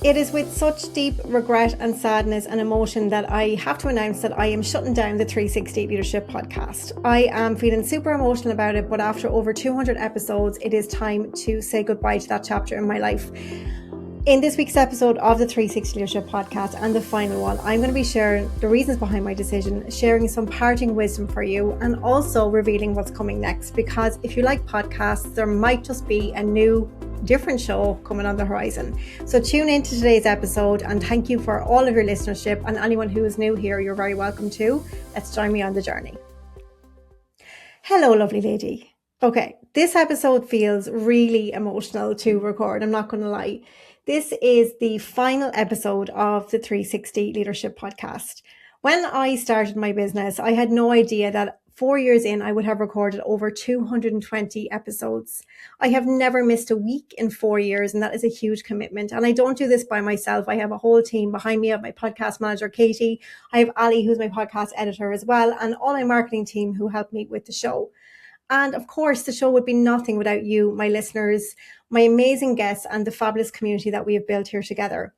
It is with such deep regret and sadness and emotion that I have to announce that I am shutting down the 360 LeadHERship Podcast. I am feeling super emotional about it, but after over 200 episodes, it is time to say goodbye to that chapter in my life. In this week's episode of the 360 LeadHERship Podcast, and the final one, I'm going to be sharing the reasons behind my decision, sharing some parting wisdom for you, and also revealing what's coming next. Because if you like podcasts, there might just be a new different show coming on the horizon. So tune in to today's episode, and thank you for all of your listenership, and anyone who is new here, you're very welcome too. Let's join me on the journey. Hello, lovely lady. Okay, this episode feels really emotional to record, I'm not going to lie. This is the final episode of the 360 LeadHERship Podcast. When I started my business, I had no idea that 4 years in, I would have recorded over 220 episodes. I have never missed a week in 4 years, and that is a huge commitment. And I don't do this by myself. I have a whole team behind me. I have my podcast manager, Katie. I have Ali, who's my podcast editor as well, and all my marketing team who help me with the show. And of course, the show would be nothing without you, my listeners, my amazing guests, and the fabulous community that we have built here together.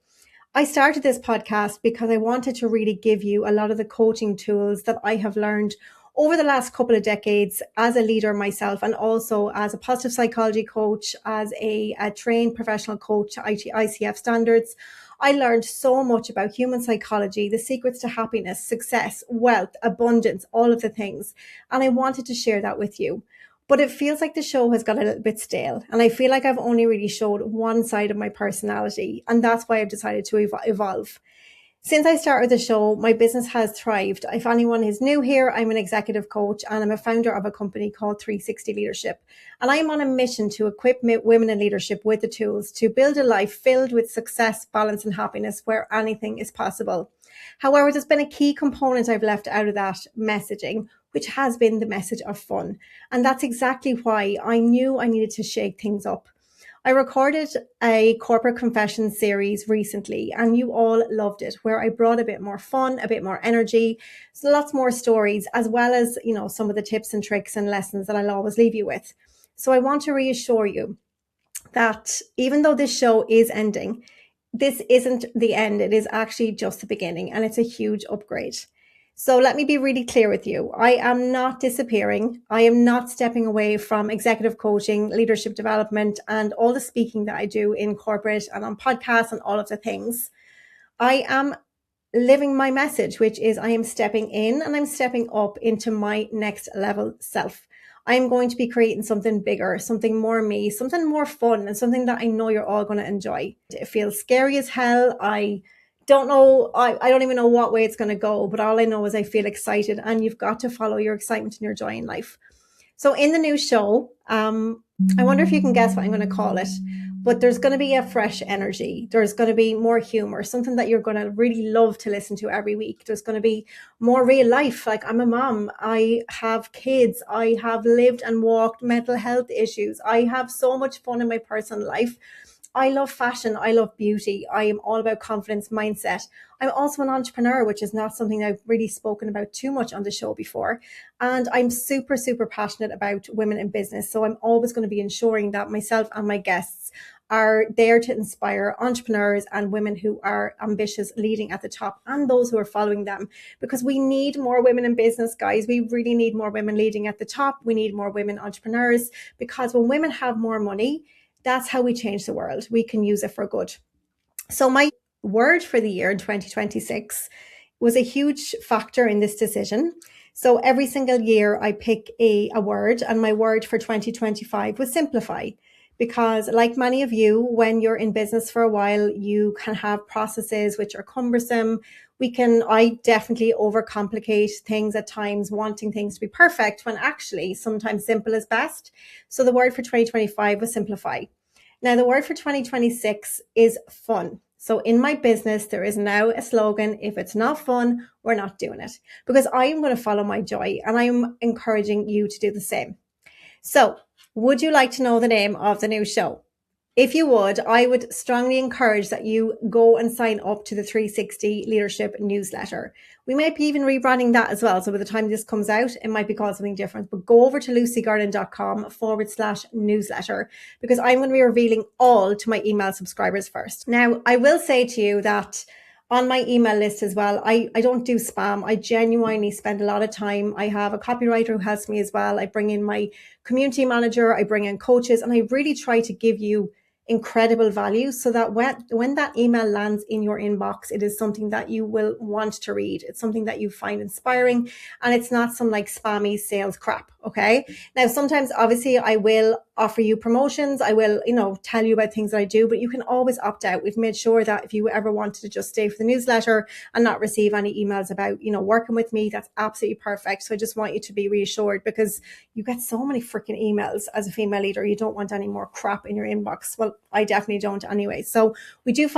I started this podcast because I wanted to really give you a lot of the coaching tools that I have learned over the last couple of decades as a leader myself, and also as a positive psychology coach, as a trained professional coach to ICF standards. I learned so much about human psychology, the secrets to happiness, success, wealth, abundance, all of the things. And I wanted to share that with you. But it feels like the show has got a little bit stale. And I feel like I've only really showed one side of my personality. And that's why I've decided to evolve. Since I started the show, my business has thrived. If anyone is new here, I'm an executive coach and I'm a founder of a company called 360 LeadHERship. And I'm on a mission to equip women in leadership with the tools to build a life filled with success, balance, and happiness where anything is possible. However, there's been a key component I've left out of that messaging, which has been the message of fun. And that's exactly why I knew I needed to shake things up. I recorded a corporate confession series recently, and you all loved it, where I brought a bit more fun, a bit more energy, so lots more stories, as well as, some of the tips and tricks and lessons that I'll always leave you with. So I want to reassure you that even though this show is ending, this isn't the end. It is actually just the beginning, and it's a huge upgrade. So let me be really clear with you. I am not disappearing. I am not stepping away from executive coaching, leadership development, and all the speaking that I do in corporate and on podcasts and all of the things. I am living my message, which is I am stepping in and I'm stepping up into my next level self. I am going to be creating something bigger, something more me, something more fun, and something that I know you're all going to enjoy. It feels scary as hell. I don't know. I don't even know what way it's going to go, but all I know is I feel excited, and you've got to follow your excitement and your joy in life. So in the new show, I wonder if you can guess what I'm going to call it, but there's going to be a fresh energy. There's going to be more humor, something that you're going to really love to listen to every week. There's going to be more real life. Like, I'm a mom. I have kids. I have lived and walked mental health issues. I have so much fun in my personal life. I love fashion. I love beauty. I am all about confidence mindset. I'm also an entrepreneur, which is not something I've really spoken about too much on the show before. And I'm super, super passionate about women in business. So I'm always going to be ensuring that myself and my guests are there to inspire entrepreneurs and women who are ambitious, leading at the top, and those who are following them. Because we need more women in business, guys. We really need more women leading at the top. We need more women entrepreneurs, because when women have more money, that's how we change the world. We can use it for good. So my word for the year in 2026 was a huge factor in this decision. So every single year I pick a word, and my word for 2025 was simplify. Because like many of you, when you're in business for a while, you can have processes which are cumbersome. I definitely overcomplicate things at times, wanting things to be perfect when actually sometimes simple is best. So the word for 2025 was simplify. Now the word for 2026 is fun. So in my business, there is now a slogan: if it's not fun, we're not doing it. Because I am going to follow my joy, and I am encouraging you to do the same. So would you like to know the name of the new show? If you would, I would strongly encourage that you go and sign up to the 360 Leadership newsletter. We might be even rebranding that as well. So by the time this comes out, it might be called something different. But go over to lucygarden.com/newsletter, because I'm going to be revealing all to my email subscribers first. Now, I will say to you that on my email list as well, I don't do spam. I genuinely spend a lot of time. I have a copywriter who helps me as well. I bring in my community manager, I bring in coaches, and I really try to give you incredible value so that when that email lands in your inbox, it is something that you will want to read. It's something that you find inspiring, and it's not some like spammy sales crap. Okay. Now, sometimes obviously I will offer you promotions. I will, tell you about things that I do, but you can always opt out. We've made sure that if you ever wanted to just stay for the newsletter and not receive any emails about, working with me, that's absolutely perfect. So I just want you to be reassured, because you get so many freaking emails as a female leader. You don't want any more crap in your inbox. Well, I definitely don't anyway. So we do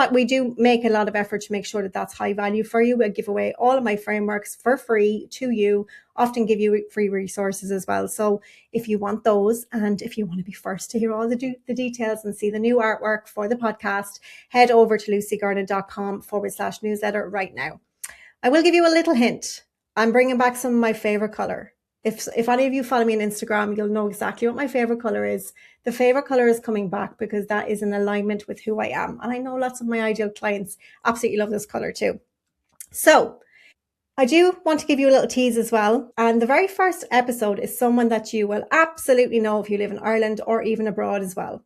make a lot of effort to make sure that that's high value for you. I give away all of my frameworks for free to you, often give you free resources as well. So if you want those, and if you want to be first to hear all the details and see the new artwork for the podcast, head over to lucygarden.com/newsletter right now. I will give you a little hint. I'm bringing back some of my favorite color. If any of you follow me on Instagram, you'll know exactly what my favorite color is. The favorite color is coming back because that is in alignment with who I am. And I know lots of my ideal clients absolutely love this color too. So I do want to give you a little tease as well. And the very first episode is someone that you will absolutely know if you live in Ireland or even abroad as well.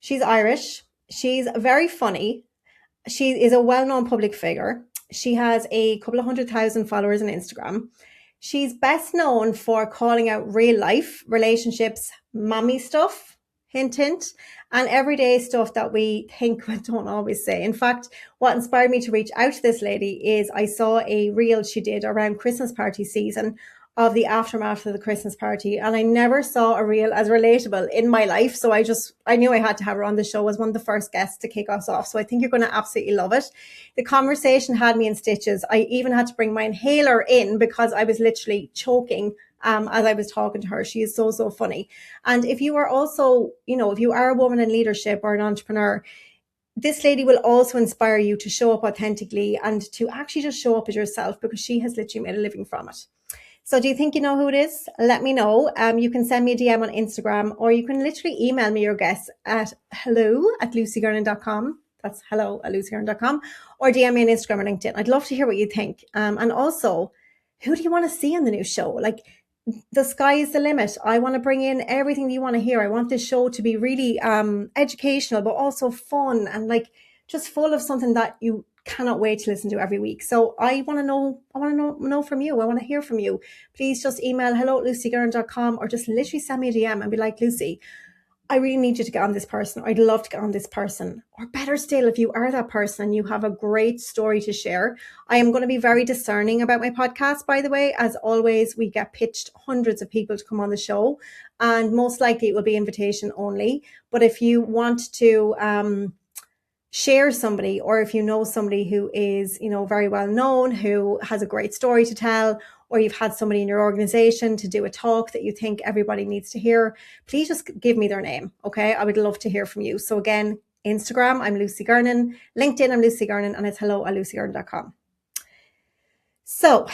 She's Irish. She's very funny. She is a well-known public figure. She has a couple of 100,000 followers on Instagram. She's best known for calling out real life relationships, mommy stuff, hint, hint, and everyday stuff that we think but don't always say. In fact, what inspired me to reach out to this lady is I saw a reel she did around Christmas party season of the aftermath of the Christmas party. And I never saw a reel as relatable in my life. So I knew I had to have her on the show as one of the first guests to kick us off. So I think you're going to absolutely love it. The conversation had me in stitches. I even had to bring my inhaler in because I was literally choking as I was talking to her. She is so, so funny. And if you are also, if you are a woman in leadership or an entrepreneur, this lady will also inspire you to show up authentically and to actually just show up as yourself, because she has literally made a living from it. So do you think you know who it is? Let me know. You can send me a DM on Instagram, or you can literally email me your guess at hello@lucygarden.com. That's hello@lucygarden.com, or DM me on Instagram or LinkedIn. I'd love to hear what you think. And also, who do you want to see on the new show? Like, the sky is the limit. I want to bring in everything that you want to hear. I want this show to be really educational, but also fun and like just full of something that you cannot wait to listen to every week. So I want to know from you. I want to hear from you. Please just email hello@lucygarden.com, or just literally send me a DM and be like, Lucy, I really need you to get on this person. I'd love to get on this person. Or better still, if you are that person and you have a great story to share. I am going to be very discerning about my podcast, by the way. As always, we get pitched hundreds of people to come on the show, and most likely it will be invitation only. But if you want to share somebody, or if you know somebody who is, very well known, who has a great story to tell, or you've had somebody in your organization to do a talk that you think everybody needs to hear, please just give me their name. Okay. I would love to hear from you. So again, Instagram, I'm Lucy Gernon. LinkedIn, I'm Lucy Gernon, and it's hello@lucygernon.com. So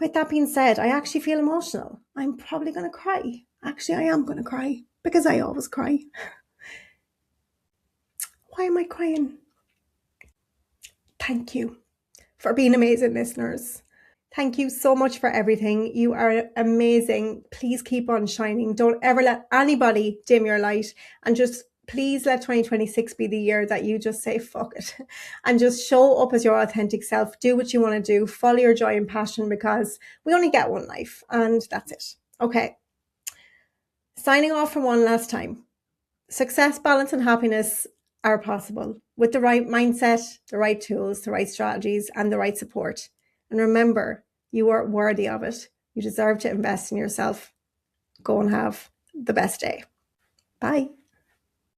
with that being said, I actually feel emotional. I'm probably going to cry. Actually, I am going to cry, because I always cry. Why am I crying? Thank you for being amazing listeners. Thank you so much for everything. You are amazing. Please keep on shining. Don't ever let anybody dim your light, and just please let 2026 be the year that you just say, fuck it, and just show up as your authentic self. Do what you want to do. Follow your joy and passion, because we only get one life, and that's it. Okay. Signing off for one last time. Success, balance, and happiness are possible with the right mindset, the right tools, the right strategies, and the right support. And remember, you are worthy of it. You deserve to invest in yourself. Go and have the best day. Bye.